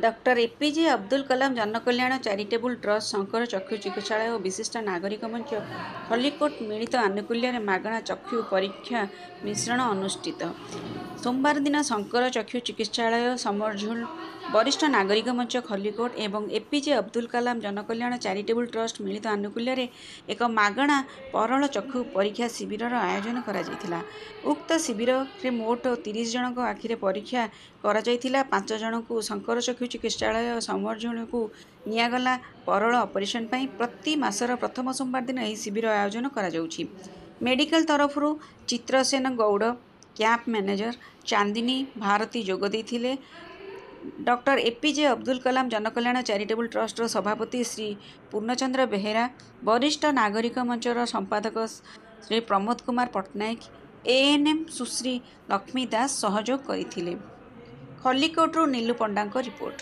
Doctor APJ Abdul Kalam जनकल्याण charitable trust Shankar चक्षु चिकित्सालय और विशिष्ट नागरिक मंच खलिकोट मिलित आनुकूल्य मागणा चक्षु परीक्षा मिश्रण अनुष्ठित सोमवार दिन शंकर चक्षु चिकित्सालय समरझुल वरिष्ठ नागरिक मंच खलिकोट एवं एपीजे अब्दुल कलाम जनकल्याण चैरिटेबल ट्रस्ट मिलित आनुकूल्य एक मागणा परल चक्षु परीक्षा शिविर आयोजन करा उक्त शिविर में मोट 30 जन आखिरे परीक्षा करा 5 जन को शंकर चक्षु चिकित्सालय समरझुल को निगला परल ऑपरेशन पाई प्रति मासर प्रथम सोमवार दिन यह शिविर आयोजन करा मेडिकल तरफ चित्रसेन गौड़ कैंप मैनेजर चांदिनी भारती जोग देइथिले। डॉक्टर एपीजे अब्दुल कलाम जनकल्याण चैरिटेबल ट्रस्ट सभापति श्री पूर्णचंद्र बेहेरा वरिष्ठ नागरिक मंचर संपादक श्री प्रमोद कुमार पट्टनायक एएनएम सुश्री लक्ष्मी दास सहयोग करथिले। खलिकोटरू नीलू पंडा रिपोर्ट।